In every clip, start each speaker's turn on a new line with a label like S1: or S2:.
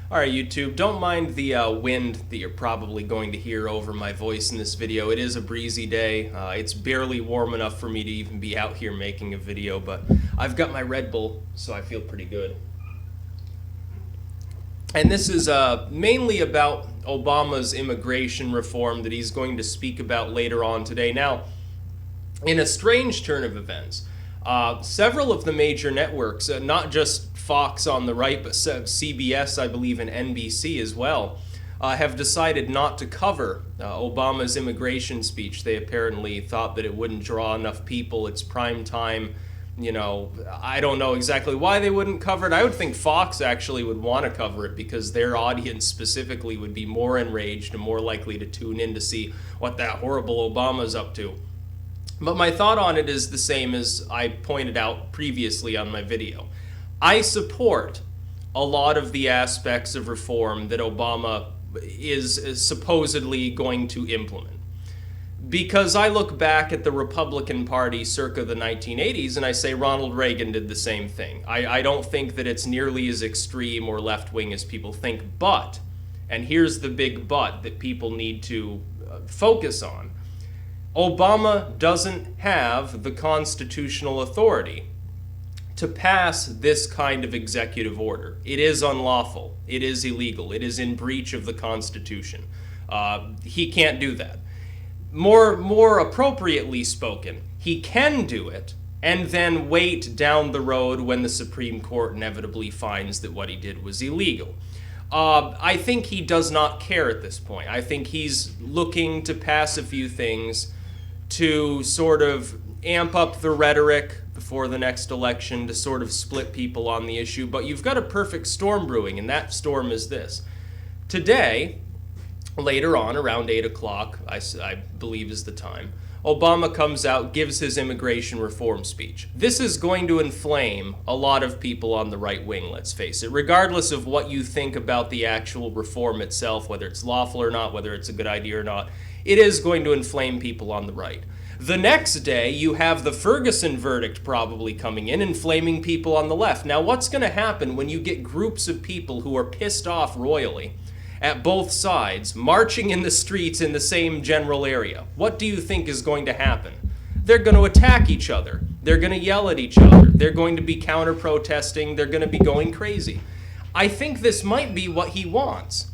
S1: All right, YouTube, don't mind the wind that you're probably going to hear over my voice in this video. It is a breezy day. It's barely warm enough for me to even be out here making a video, but I've got my Red Bull, so I feel pretty good. And this is mainly about Obama's immigration reform that he's going to speak about later on today. Now, in a strange turn of events, several of the major networks, not just Fox on the right, but CBS, I believe, and NBC as well, have decided not to cover Obama's immigration speech. They apparently thought that it wouldn't draw enough people. It's prime time. You know, I don't know exactly why they wouldn't cover it. I would think Fox actually would want to cover it because their audience specifically would be more enraged and more likely to tune in to see what that horrible Obama's up to. But my thought on it is the same as I pointed out previously on my video. I support a lot of the aspects of reform that Obama is supposedly going to implement. Because I look back at the Republican Party circa the 1980s and I say Ronald Reagan did the same thing. I don't think that it's nearly as extreme or left-wing as people think, but, and here's the big but that people need to focus on, Obama doesn't have the constitutional authority to pass this kind of executive order. It is unlawful. It is illegal. It is in breach of the Constitution. He can't do that. More appropriately spoken, he can do it and then wait down the road when the Supreme Court inevitably finds that what he did was illegal. I think he does not care at this point. I think he's looking to pass a few things to sort of amp up the rhetoric before the next election, to sort of split people on the issue. But you've got a perfect storm brewing, and that storm is this. Today, later on, around 8 o'clock, I believe is the time, Obama comes out, gives his immigration reform speech. This is going to inflame a lot of people on the right wing, let's face it, regardless of what you think about the actual reform itself, whether it's lawful or not, whether it's a good idea or not. It is going to inflame people on the right. The next day, you have the Ferguson verdict probably coming in, inflaming people on the left. Now, what's going to happen when you get groups of people who are pissed off royally at both sides, marching in the streets in the same general area? What do you think is going to happen? They're going to attack each other. They're going to yell at each other. They're going to be counter-protesting. They're going to be going crazy. I think this might be what he wants.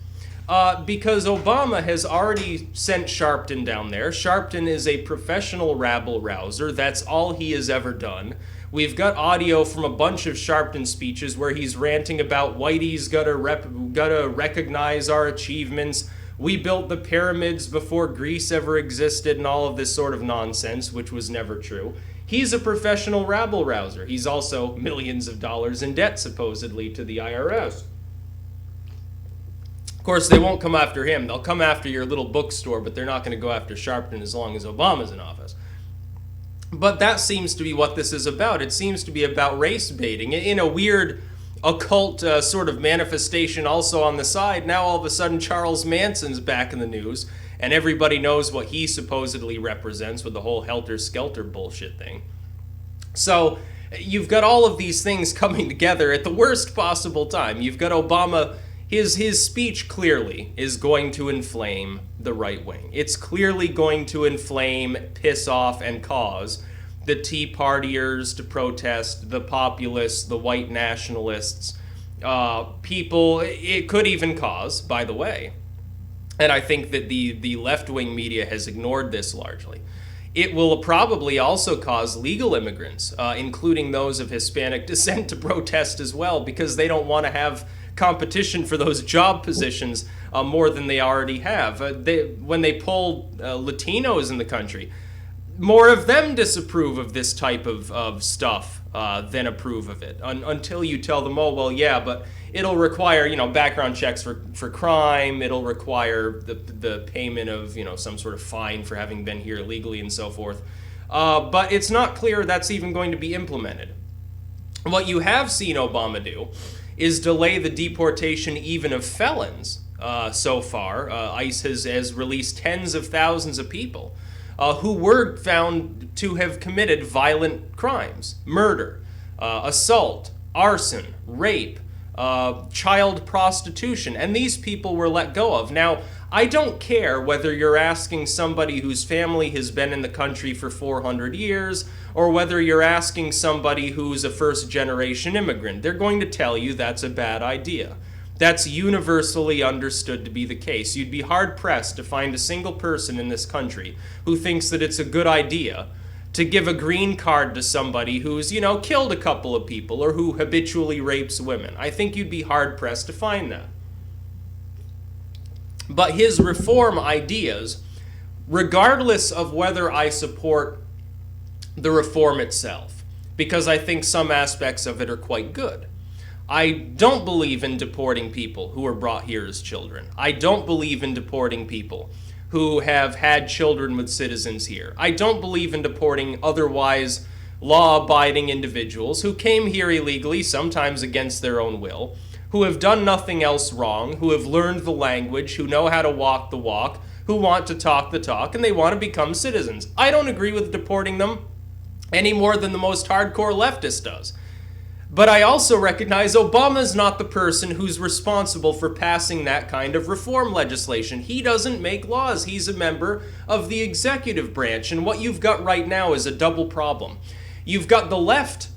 S1: Because Obama has already sent Sharpton down there. Sharpton is a professional rabble-rouser. That's all he has ever done. We've got audio from a bunch of Sharpton speeches where he's ranting about Whitey's gotta recognize our achievements. We built the pyramids before Greece ever existed and all of this sort of nonsense, which was never true. He's a professional rabble-rouser. He's also millions of dollars in debt, supposedly, to the IRS. Of course, they won't come after him. They'll come after your little bookstore, but they're not going to go after Sharpton as long as Obama's in office. But that seems to be what this is about. It seems to be about race baiting in a weird occult sort of manifestation also on the side. Now all of a sudden Charles Manson's back in the news, and everybody knows what he supposedly represents with the whole helter-skelter bullshit thing. So you've got all of these things coming together at the worst possible time. You've got Obama. His speech clearly is going to inflame the right wing. It's clearly going to inflame, piss off, and cause the Tea Partiers to protest, the populists, the white nationalists, people. It could even cause, by the way, and I think that the left-wing media has ignored this largely, it will probably also cause legal immigrants, including those of Hispanic descent, to protest as well, because they don't want to have competition for those job positions more than they already have. When they poll Latinos in the country, more of them disapprove of this type of stuff than approve of it. Until you tell them, oh, well, yeah, but it'll require, background checks for crime. It'll require the payment of, some sort of fine for having been here illegally and so forth. But it's not clear that's even going to be implemented. What you have seen Obama do is delay the deportation even of felons so far. ICE has released tens of thousands of people who were found to have committed violent crimes, murder, assault, arson, rape, child prostitution, and these people were let go of. Now, I don't care whether you're asking somebody whose family has been in the country for 400 years, or whether you're asking somebody who's a first-generation immigrant. They're going to tell you that's a bad idea. That's universally understood to be the case. You'd be hard-pressed to find a single person in this country who thinks that it's a good idea to give a green card to somebody who's, killed a couple of people or who habitually rapes women. I think you'd be hard-pressed to find that. But his reform ideas, regardless of whether I support the reform itself, because I think some aspects of it are quite good. I don't believe in deporting people who were brought here as children. I don't believe in deporting people who have had children with citizens here. I don't believe in deporting otherwise law-abiding individuals who came here illegally, sometimes against their own will, who have done nothing else wrong, who have learned the language, who know how to walk the walk, who want to talk the talk, and they want to become citizens. I don't agree with deporting them any more than the most hardcore leftist does. But I also recognize Obama's not the person who's responsible for passing that kind of reform legislation. He doesn't make laws. He's a member of the executive branch. And what you've got right now is a double problem. You've got the left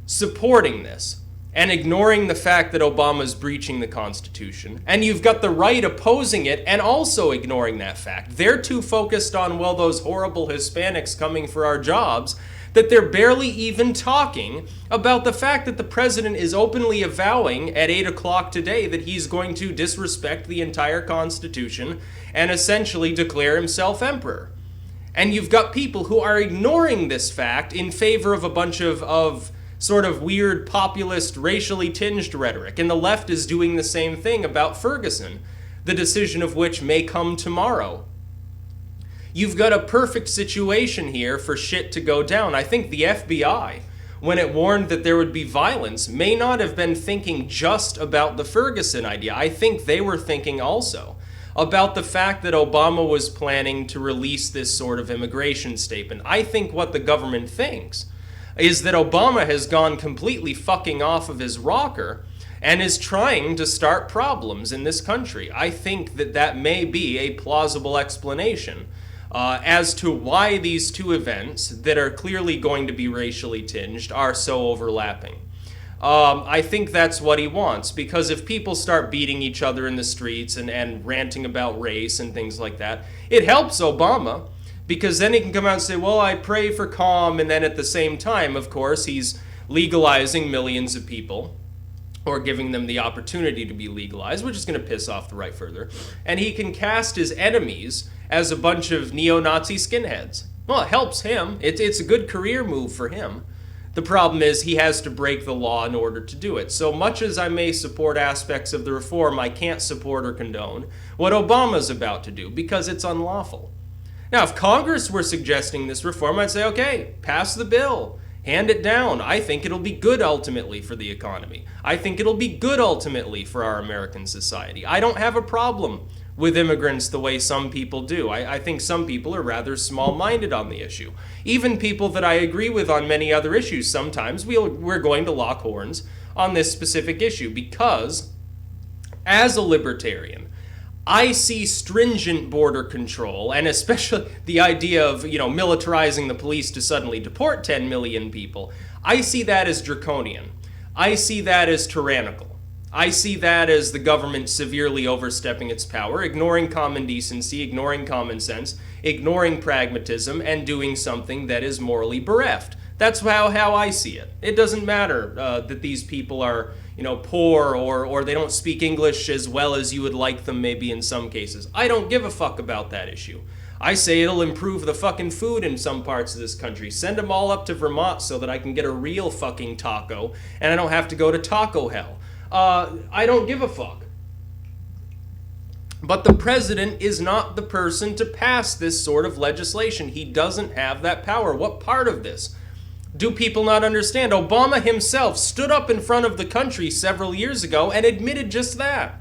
S1: supporting this and ignoring the fact that Obama's breaching the Constitution. And you've got the right opposing it and also ignoring that fact. They're too focused on, well, those horrible Hispanics coming for our jobs, that they're barely even talking about the fact that the president is openly avowing at 8 o'clock today that he's going to disrespect the entire Constitution and essentially declare himself emperor. And you've got people who are ignoring this fact in favor of a bunch of sort of weird populist, racially tinged rhetoric. And the left is doing the same thing about Ferguson, the decision of which may come tomorrow. You've got a perfect situation here for shit to go down. I think the FBI, when it warned that there would be violence, may not have been thinking just about the Ferguson idea. I think they were thinking also about the fact that Obama was planning to release this sort of immigration statement. I think what the government thinks is that Obama has gone completely fucking off of his rocker and is trying to start problems in this country. I think that that may be a plausible explanation as to why these two events that are clearly going to be racially tinged are so overlapping. I think that's what he wants, because if people start beating each other in the streets and ranting about race and things like that, it helps Obama, because then he can come out and say, well, I pray for calm, and then at the same time, of course, he's legalizing millions of people, or giving them the opportunity to be legalized, which is going to piss off the right further. And he can cast his enemies as a bunch of neo-Nazi skinheads. Well, it helps him. It's a good career move for him. The problem is he has to break the law in order to do it. So much as I may support aspects of the reform, I can't support or condone what Obama's about to do, because it's unlawful. Now, if Congress were suggesting this reform, I'd say, okay, pass the bill. Hand it down. I think it'll be good ultimately for the economy. I think it'll be good ultimately for our American society. I don't have a problem with immigrants the way some people do. I think some people are rather small-minded on the issue. Even people that I agree with on many other issues, sometimes we're going to lock horns on this specific issue, because as a libertarian, I see stringent border control, and especially the idea of, militarizing the police to suddenly deport 10 million people. I see that as draconian. I see that as tyrannical. I see that as the government severely overstepping its power, ignoring common decency, ignoring common sense, ignoring pragmatism, and doing something that is morally bereft. That's how I see it. It doesn't matter that these people are, poor or they don't speak English as well as you would like them maybe in some cases. I don't give a fuck about that issue. I say it'll improve the fucking food in some parts of this country. Send them all up to Vermont so that I can get a real fucking taco and I don't have to go to taco hell. I don't give a fuck. But the president is not the person to pass this sort of legislation. He doesn't have that power. What part of this do people not understand? Obama himself stood up in front of the country several years ago and admitted just that.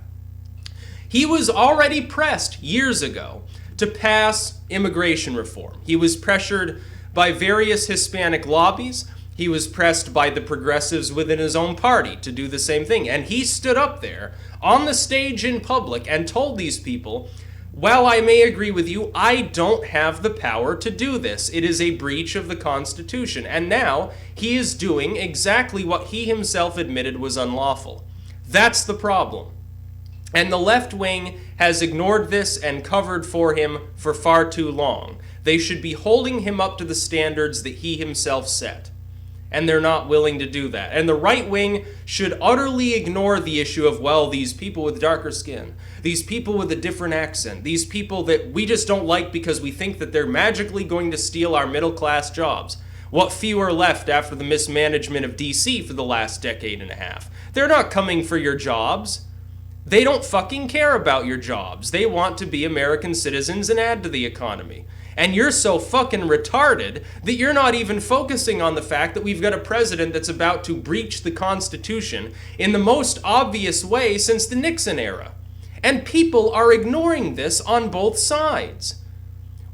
S1: He was already pressed years ago to pass immigration reform. He was pressured by various Hispanic lobbies he was pressed by the progressives within his own party to do the same thing. And he stood up there on the stage in public and told these people, while I may agree with you, I don't have the power to do this. It is a breach of the Constitution. And now he is doing exactly what he himself admitted was unlawful. That's the problem. And the left wing has ignored this and covered for him for far too long. They should be holding him up to the standards that he himself set. And they're not willing to do that. And the right wing should utterly ignore the issue of, well, these people with darker skin, these people with a different accent, these people that we just don't like because we think that they're magically going to steal our middle-class jobs. What few are left after the mismanagement of DC for the last decade and a half? They're not coming for your jobs. They don't fucking care about your jobs. They want to be American citizens and add to the economy. And you're so fucking retarded that you're not even focusing on the fact that we've got a president that's about to breach the Constitution in the most obvious way since the Nixon era. And people are ignoring this on both sides.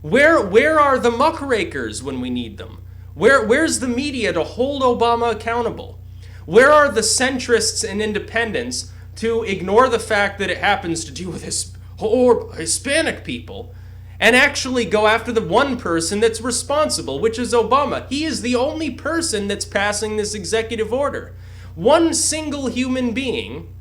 S1: Where are the muckrakers when we need them? Where's the media to hold Obama accountable? Where are the centrists and independents to ignore the fact that it happens to do with Hispanic people and actually go after the one person that's responsible, which is Obama? He is the only person that's passing this executive order. One single human being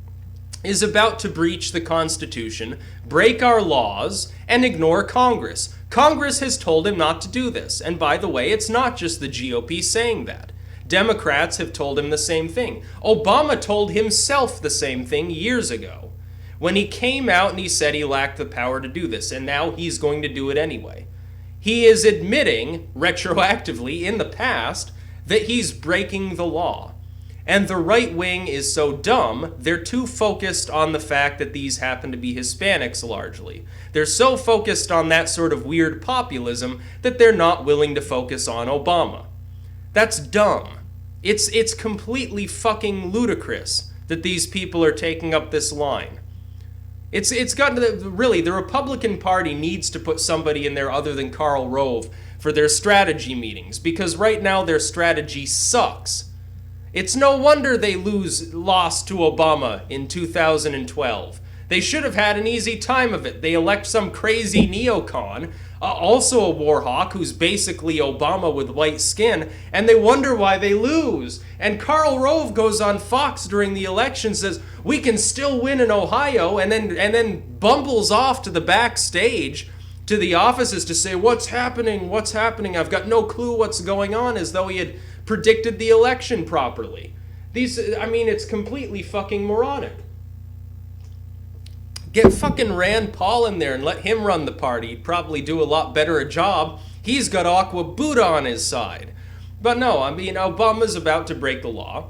S1: is about to breach the Constitution, break our laws, and ignore Congress. Congress has told him not to do this. And by the way, it's not just the GOP saying that. Democrats have told him the same thing. Obama told himself the same thing years ago when he came out and he said he lacked the power to do this, and now he's going to do it anyway. He is admitting, retroactively in the past, that he's breaking the law. And the right wing is so dumb, they're too focused on the fact that these happen to be Hispanics largely. They're so focused on that sort of weird populism that they're not willing to focus on Obama. That's dumb. It's completely fucking ludicrous that these people are taking up this line. It's gotten to really, the Republican Party needs to put somebody in there other than Karl Rove for their strategy meetings, because right now their strategy sucks. It's no wonder they lost to Obama in 2012. They should have had an easy time of it. They elect some crazy neocon, also a war hawk, who's basically Obama with white skin, and they wonder why they lose. And Karl Rove goes on Fox during the election, says, we can still win in Ohio, and then bumbles off to the backstage to the offices to say, what's happening, I've got no clue what's going on, as though he had predicted the election properly. It's completely fucking moronic. Get fucking Rand Paul in there and let him run the party. He'd probably do a lot better a job. He's got Aqua Buddha on his side. But no, Obama's about to break the law.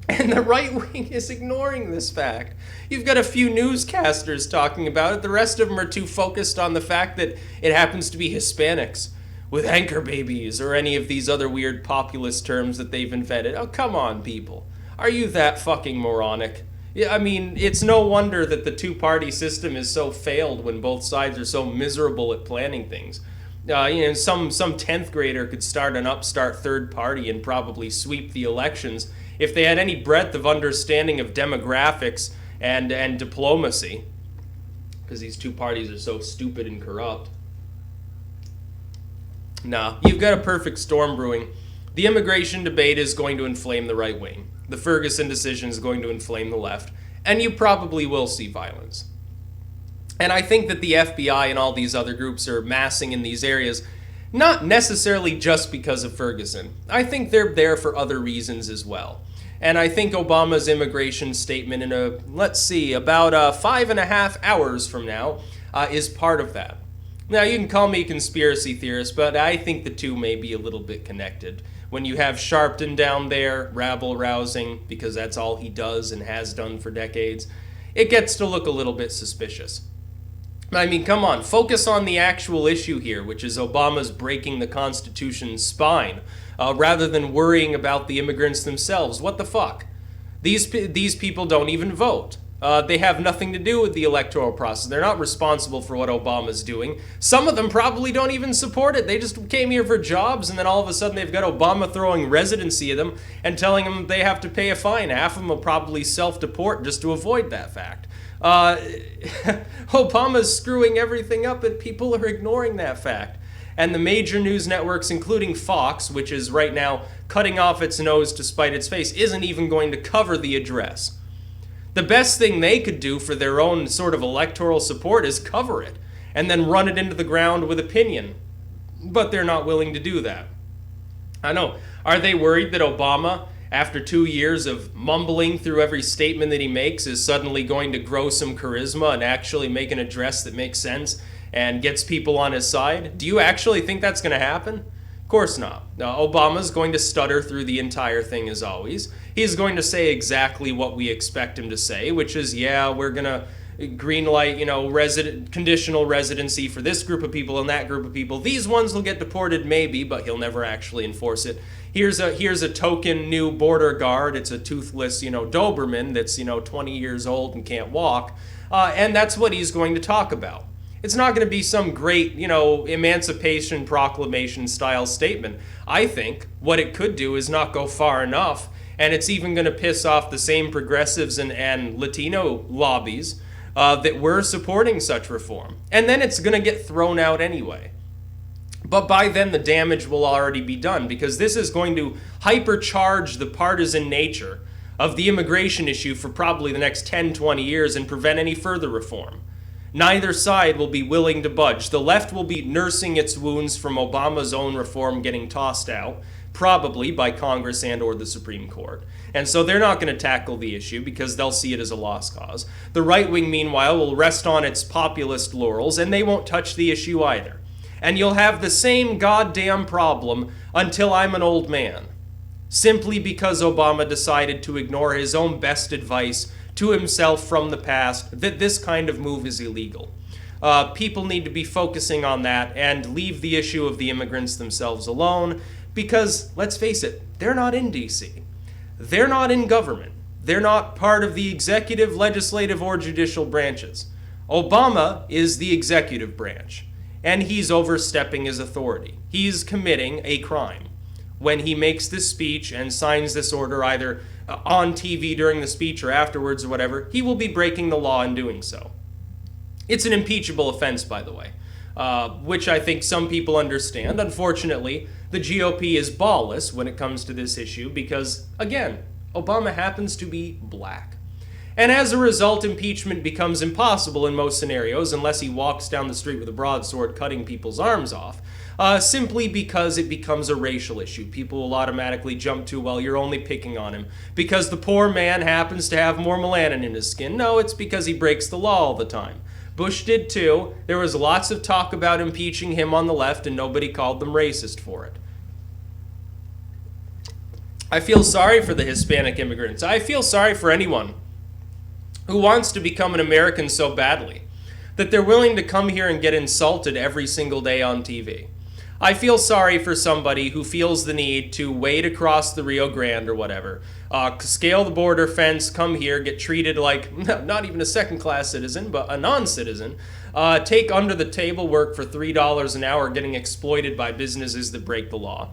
S1: And the right wing is ignoring this fact. You've got a few newscasters talking about it. The rest of them are too focused on the fact that it happens to be Hispanics with anchor babies or any of these other weird populist terms that they've invented. Oh, come on, people. Are you that fucking moronic? Yeah, it's no wonder that the two-party system is so failed when both sides are so miserable at planning things. Some 10th grader could start an upstart third party and probably sweep the elections if they had any breadth of understanding of demographics and diplomacy, because these two parties are so stupid and corrupt. Nah, you've got a perfect storm brewing. The immigration debate is going to inflame the right wing. The Ferguson decision is going to inflame the left, and you probably will see violence. And I think that the FBI and all these other groups are massing in these areas, not necessarily just because of Ferguson. I think they're there for other reasons as well. And I think Obama's immigration statement in about 5.5 hours from now is part of that. Now, you can call me a conspiracy theorist, but I think the two may be a little bit connected. When you have Sharpton down there, rabble-rousing, because that's all he does and has done for decades, it gets to look a little bit suspicious. Come on, focus on the actual issue here, which is Obama's breaking the Constitution's spine, rather than worrying about the immigrants themselves. What the fuck? These people don't even vote. They have nothing to do with the electoral process. They're not responsible for what Obama's doing. Some of them probably don't even support it. They just came here for jobs, and then all of a sudden they've got Obama throwing residency at them and telling them they have to pay a fine. Half of them will probably self-deport just to avoid that fact. Obama's screwing everything up, and people are ignoring that fact. And the major news networks, including Fox, which is right now cutting off its nose to spite its face, isn't even going to cover the address. The best thing they could do for their own sort of electoral support is cover it and then run it into the ground with opinion. But they're not willing to do that. I know. Are they worried that Obama, after 2 years of mumbling through every statement that he makes, is suddenly going to grow some charisma and actually make an address that makes sense and gets people on his side? Do you actually think that's going to happen? Of course not. Obama's going to stutter through the entire thing as always. He's going to say exactly what we expect him to say, which is, yeah, we're going to green light, conditional residency for this group of people and that group of people. These ones will get deported maybe, but he'll never actually enforce it. Here's a token new border guard. It's a toothless, Doberman that's, 20 years old and can't walk. And that's what he's going to talk about. It's not going to be some great, Emancipation Proclamation style statement. I think what it could do is not go far enough, and it's even going to piss off the same progressives and Latino lobbies that were supporting such reform. And then it's going to get thrown out anyway. But by then the damage will already be done, because this is going to hypercharge the partisan nature of the immigration issue for probably the next 10, 20 years and prevent any further reform. Neither side will be willing to budge. The left will be nursing its wounds from Obama's own reform getting tossed out, probably by Congress and or the Supreme Court. And so they're not going to tackle the issue because they'll see it as a lost cause. The right wing, meanwhile, will rest on its populist laurels, and they won't touch the issue either. And you'll have the same goddamn problem until I'm an old man, simply because Obama decided to ignore his own best advice to himself from the past that this kind of move is illegal. People need to be focusing on that and leave the issue of the immigrants themselves alone, because, let's face it, they're not in D.C. They're not in government. They're not part of the executive, legislative, or judicial branches. Obama is the executive branch, and he's overstepping his authority. He's committing a crime when he makes this speech and signs this order either on TV during the speech or afterwards or whatever. He will be breaking the law in doing so. It's an impeachable offense, by the way, which I think some people understand. Unfortunately, the GOP is ballless when it comes to this issue because, again, Obama happens to be black. And as a result, impeachment becomes impossible in most scenarios unless he walks down the street with a broadsword cutting people's arms off. Simply because it becomes a racial issue. People will automatically jump to, well, you're only picking on him because the poor man happens to have more melanin in his skin. No, it's because he breaks the law all the time. Bush did too. There was lots of talk about impeaching him on the left, and nobody called them racist for it. I feel sorry for the Hispanic immigrants. I feel sorry for anyone who wants to become an American so badly that they're willing to come here and get insulted every single day on TV. I feel sorry for somebody who feels the need to wade across the Rio Grande or whatever, scale the border fence, come here, get treated like not even a second-class citizen, but a non-citizen, take under-the-table work for $3 an hour, getting exploited by businesses that break the law.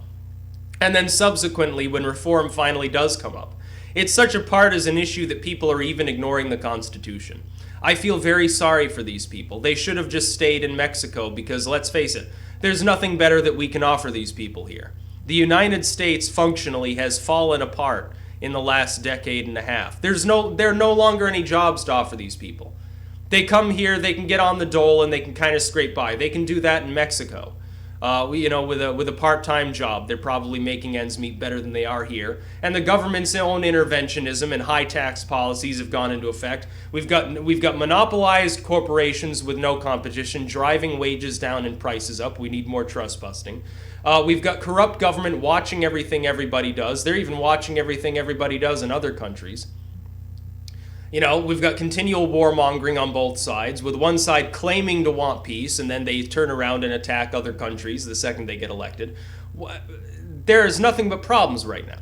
S1: And then subsequently, when reform finally does come up, it's such a partisan issue that people are even ignoring the Constitution. I feel very sorry for these people. They should have just stayed in Mexico because, let's face it, there's nothing better that we can offer these people here. The United States functionally has fallen apart in the last decade and a half. There are no longer any jobs to offer these people. They come here, they can get on the dole, and they can kind of scrape by. They can do that in Mexico. With a part-time job, they're probably making ends meet better than they are here. And the government's own interventionism and high tax policies have gone into effect. We've got monopolized corporations with no competition, driving wages down and prices up. We need more trust busting. We've got corrupt government watching everything everybody does. They're even watching everything everybody does in other countries. We've got continual warmongering on both sides, with one side claiming to want peace, and then they turn around and attack other countries the second they get elected. There is nothing but problems right now.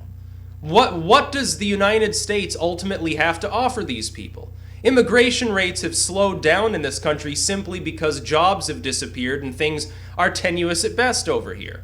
S1: What does the United States ultimately have to offer these people? Immigration rates have slowed down in this country simply because jobs have disappeared and things are tenuous at best over here.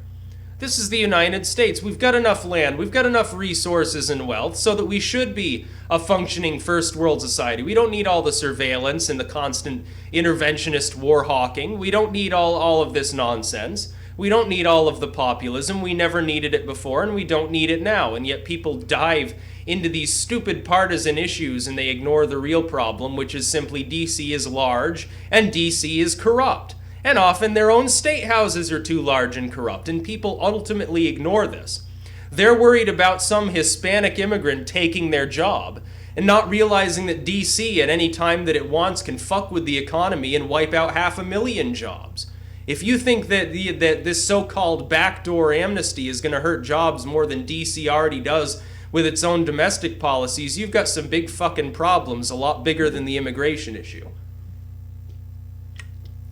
S1: This is the United States. We've got enough land, we've got enough resources and wealth so that we should be a functioning first world society. We don't need all the surveillance and the constant interventionist war hawking. We don't need all of this nonsense. We don't need all of the populism. We never needed it before and we don't need it now. And yet people dive into these stupid partisan issues and they ignore the real problem, which is simply DC is large and DC is corrupt. And often their own state houses are too large and corrupt, and people ultimately ignore this. They're worried about some Hispanic immigrant taking their job and not realizing that DC at any time that it wants can fuck with the economy and wipe out 500,000 jobs. If you think that this so-called backdoor amnesty is going to hurt jobs more than DC already does with its own domestic policies, you've got some big fucking problems, a lot bigger than the immigration issue.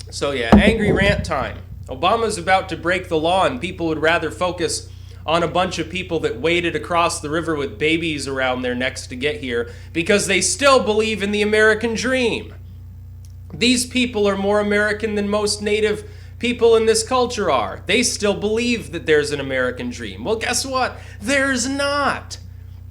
S1: So yeah, angry rant time. Obama's about to break the law and people would rather focus on a bunch of people that waded across the river with babies around their necks to get here because they still believe in the American dream. These people are more American than most native people in this culture are. They still believe that there's an American dream. Well, guess what? There's not.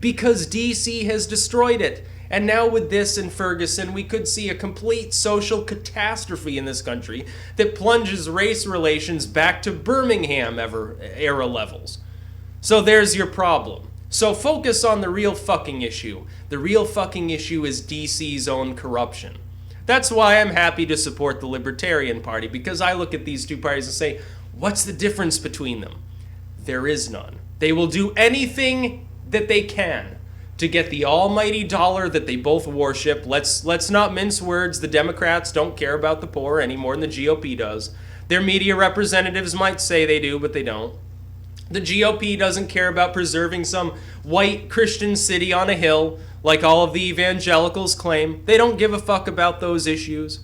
S1: Because DC has destroyed it. And now with this in Ferguson, we could see a complete social catastrophe in this country that plunges race relations back to Birmingham era levels. So there's your problem. So focus on the real fucking issue. The real fucking issue is DC's own corruption. That's why I'm happy to support the Libertarian Party, because I look at these two parties and say, what's the difference between them? There is none. They will do anything that they can to get the almighty dollar that they both worship. Let's not mince words. The Democrats don't care about the poor any more than the GOP does. Their media representatives might say they do, but they don't. The GOP doesn't care about preserving some white Christian city on a hill like all of the evangelicals claim. They don't give a fuck about those issues.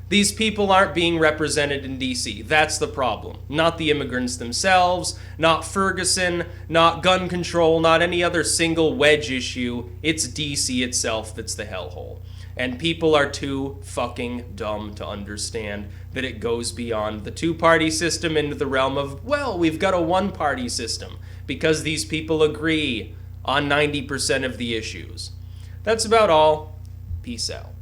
S1: These people aren't being represented in DC. That's the problem. Not the immigrants themselves, not Ferguson, not gun control, not any other single wedge issue. It's DC itself that's the hellhole. And people are too fucking dumb to understand that it goes beyond the two-party system into the realm of, well, we've got a one-party system because these people agree on 90% of the issues. That's about all. Peace out.